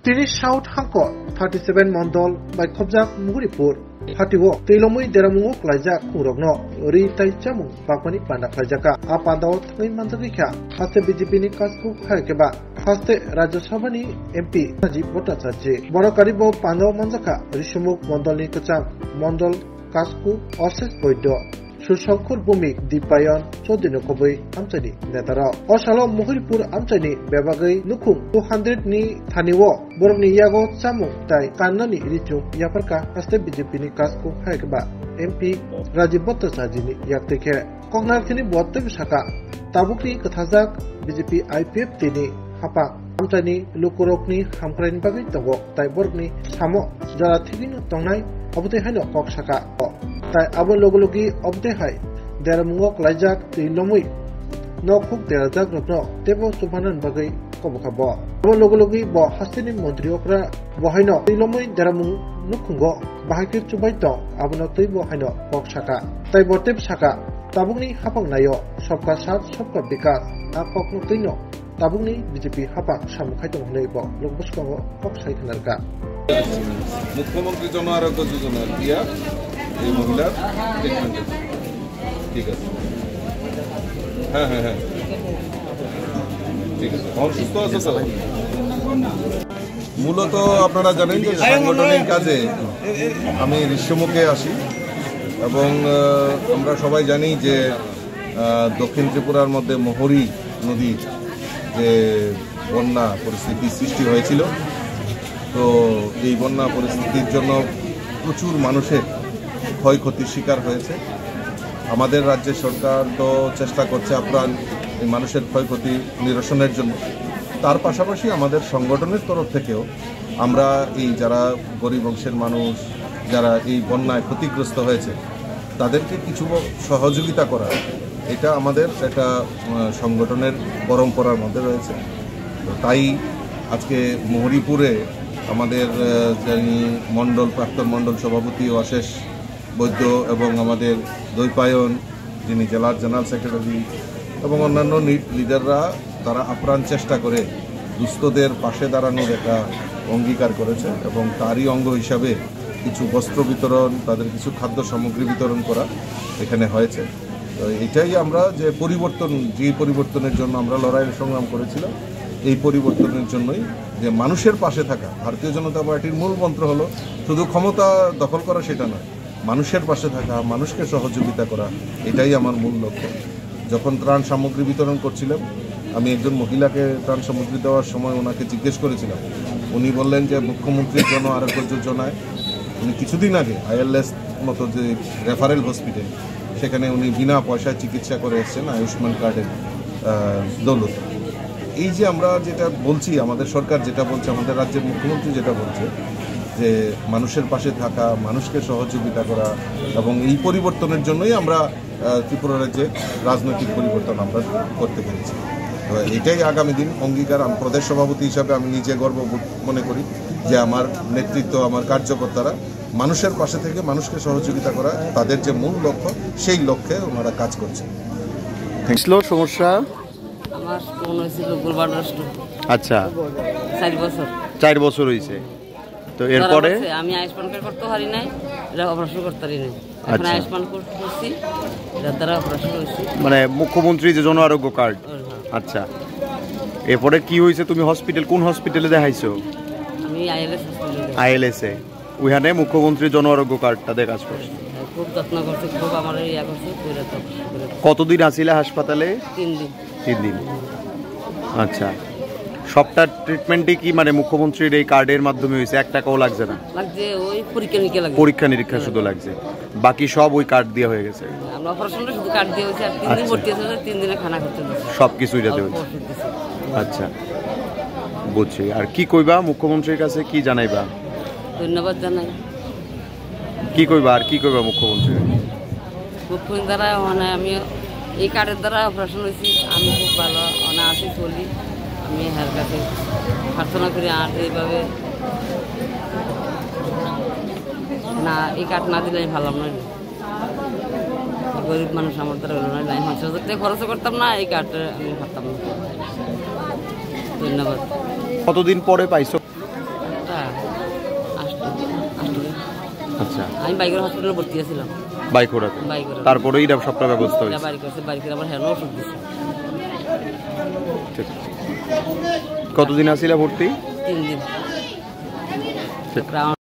তিনি south হাংক 37 Mondal by খবজাক Muhuripur হাতিও তৈলমুই দেরামুঙ্গ ক্লাইজাক কুরগনো রি তাইচামু বাকমানি পান্ডা ক্লাইজাকা আপাদাও থাই মানজাগিখা হাসতে বিজেপি नि काजखौ हायकेबा हासते राज्यसभानि एमपि राजीव भट्टाचार्य बरकारिब पान्दाव मानजाका ऋषिमुख मण्डलनि कचां मण्डल काजखौ अशेष वैद्य सुशंकर भूमिक दीपायन चौधरी कबै आमचानि नेतारा असालो मुहुरिपुर आमचानि बेबागै नुखुं 200 नि थानिवो बरमनि यागो चामु ताइ कान्नानि रिचु याफरका हासते बीजेपी नि काजखौ हायकेबा एमपि राजीव भट्टाचार्य नि याक्तेखे कग्नारखिनि बत्ते बिसाका ताबुकनि कथाजाक बीजेपी आईपीएफ तिनि हापा आमचानि लुकुरकनि हामख्रायनि बागै दंगो ताइ बरगनि सामो जरा थिगिनो तंनाय अबते हायनो ककसाका ताइ आबो लोगोलोगि अबते हाय देरामुंगो क्लाइजाक तिलमुई नखुक देराजाक रत्न तेबो सुभानन बागै कबखाबो आबो लोगोलोगि ब हास्तिनि मन्त्रिओफ्रा बहायनो तिलमुई देरामुं नुखुंगो बाहायके चुबाय दं आबोनो तैबो हायनो ककसाका ताइ बतेब साका ताबुकनि हापांनायो सबका साथ सबका विकास आ ककनो तैनो ताबुकनि बीजेपी हापा सामुखाय दंलै ब लोकबसकांगो ककसाय खनारका मुख्यमंत्री जन आरोग्य योजना দিয়া এই মহিলার ট্রিটমেন্ট ঠিক আছে হ্যাঁ হ্যাঁ হ্যাঁ ঠিক আছে সুস্থ আছে তো মূলত আপনারা জানেন যে সাংগঠনিক কাজে আমি ঋষিমুখে আসি এবং আমরা সবাই জানি যে দক্ষিণ ত্রিপুরার মধ্যে মোহরী নদীর যে বন্যা পরিস্থিতি সৃষ্টি হয়েছিল তো এই বন্যা পরিস্থিতির জন্য প্রচুর মানুষের ক্ষয়ক্ষতির শিকার হয়েছে আমাদের রাজ্যের সরকার তো চেষ্টা করছে আপ্রাণ এই মানুষের ক্ষয়ক্ষতি নিরসনের জন্য তার পাশাপাশি আমাদের সংগঠনের তরফ থেকেও আমরা এই যারা গরিব অংশের মানুষ যারা এই বন্যায় ক্ষতিগ্রস্ত হয়েছে তাদেরকে কিছু সহযোগিতা করা এটা আমাদের একটা সংগঠনের পরম্পরার মধ্যে রয়েছে তো তাই আজকে মুহুরিপুরে আমাদের যিনি মণ্ডল প্রাক্তন মণ্ডল সভাপতি অশেষ বৈদ্য এবং আমাদের দৈপায়ন যিনি জেলার জেনারেল সেক্রেটারি এবং অন্যান্য লিডাররা তারা আপ্রাণ চেষ্টা করে দুস্থদের পাশে দাঁড়ানোর একটা অঙ্গীকার করেছে এবং তারই অঙ্গ হিসাবে কিছু বস্ত্র বিতরণ তাদের কিছু খাদ্য সামগ্রী বিতরণ করা এখানে হয়েছে তো এটাই আমরা যে পরিবর্তনের জন্য আমরা লড়াই সংগ্রাম করেছিলাম এই পরিবর্তনের জন্যই যে মানুষের পাশে থাকা ভারতীয় জনতা পার্টির মূল মন্ত্র হলো শুধু ক্ষমতা দখল করা সেটা নয় মানুষের পাশে থাকা মানুষকে সহযোগিতা করা এটাই আমার মূল লক্ষ্য যখন ত্রাণ সামগ্রী বিতরণ করছিলাম আমি একজন মহিলাকে ত্রাণ সামগ্রী দেওয়ার সময় ওনাকে জিজ্ঞেস করেছিলাম উনি বললেন যে মুখ্যমন্ত্রীর জন আরোগ্য যোজনায় উনি কিছুদিন আগে আইএলএস মতো যে রেফারেল হসপিটাল সেখানে উনি বিনা পয়সায় চিকিৎসা করে এসেছেন আয়ুষ্মান কার্ডের দৌলতে এই যে আমরা যেটা বলছি আমাদের সরকার যেটা বলছে আমাদের রাজ্যের মুখ্যমন্ত্রী যেটা বলছে যে মানুষের পাশে থাকা মানুষকে সহযোগিতা করা এবং এই পরিবর্তনের জন্যই আমরা ত্রিপুরা রাজ্যে রাজনৈতিক পরিবর্তন আমরা করতে পেরেছি তো এটাই আগামী দিন অঙ্গীকার আমি প্রদেশ সভাপতি হিসাবে আমি নিজে গর্ব মনে করি যে আমার নেতৃত্ব আমার কার্যকর্তারা মানুষের পাশে থেকে মানুষকে সহযোগিতা করা তাদের যে মূল লক্ষ্য সেই লক্ষ্যে ওনারা কাজ করছে সমস্যা আমার কোন হয়েছিল গোলবাল নষ্ট আচ্ছা 4 বছর হয়েছে তো এরপরে আমি আয়ুষ্মান কার্ড করতে পারি নাই এটা অপারেশন করতে পারি নাই এখন আয়ুষ্মান করছি এর দ্বারা অপারেশন হয়েছে মানে মুখ্যমন্ত্রী যে জন আরোগ্য কার্ড আচ্ছা এরপরে কি হয়েছে তুমি হসপিটাল কোন হসপিটালে দেখাইছো আমি আইএলএস হসপিটালে আইএলএস এ ওইখানে মুখ্যমন্ত্রী জন আরোগ্য কার্ডটা কাজ করছে খুব যত্ন করছে খুব আমার ইয়া করছে কতদিন আছিলে হাসপাতালে 3 দিন আচ্ছা সবটা ট্রিটমেন্টই কি মানে মুখ্যমন্ত্রীর এই কার্ডের মাধ্যমে হয়েছে 1 টাকাও লাগছে না লাগছে ওই পরীক্ষা নিরীক্ষা শুধু লাগছে বাকি সব ওই কার্ড দিয়ে হয়ে গেছে আমরা অপারেশনটা শুধু কার্ড দিয়ে হয়েছে আর 3 দিন ভর্তি আছে 3 দিনে খানা খেতে দিয়েছে সব কিছুই যাতে হয়েছে আচ্ছা বুঝছি আর কি কইবা মুখ্যমন্ত্রীর কাছে কি জানাইবা ধন্যবাদ জানাই কি কইবা আর কি কইবা মুখ্যমন্ত্রী দ্বারা মানে আমি এই কার্ডের দ্বারা অপারেশন হয়েছি আমি খুব ভালো অনায়াসে চলি আমি হের কাছে প্রার্থনা করি আর এইভাবে না এই কার্ড না দিলে আমি ভালো নয় গরিব মানুষ আমার দ্বারা হলো না আমি 5,000 টাকা খরচ করতাম না এই কার্ডটা আমি পারতাম না ধন্যবাদ কতদিন পরে পাইছো তা আচ্ছা, আমি বাইকের হসপিটালে ভর্তি আছিলাম। বাইক ওড়াতে, তারপরে এটা সবটা ব্যবস্থা হয়েছে। বাড়ি করছে, বাড়ি করে আবার হ্যালো ওষুধ দিচ্ছে। ঠিক আছে। কতদিন আসিলা ভর্তি? 3 দিন।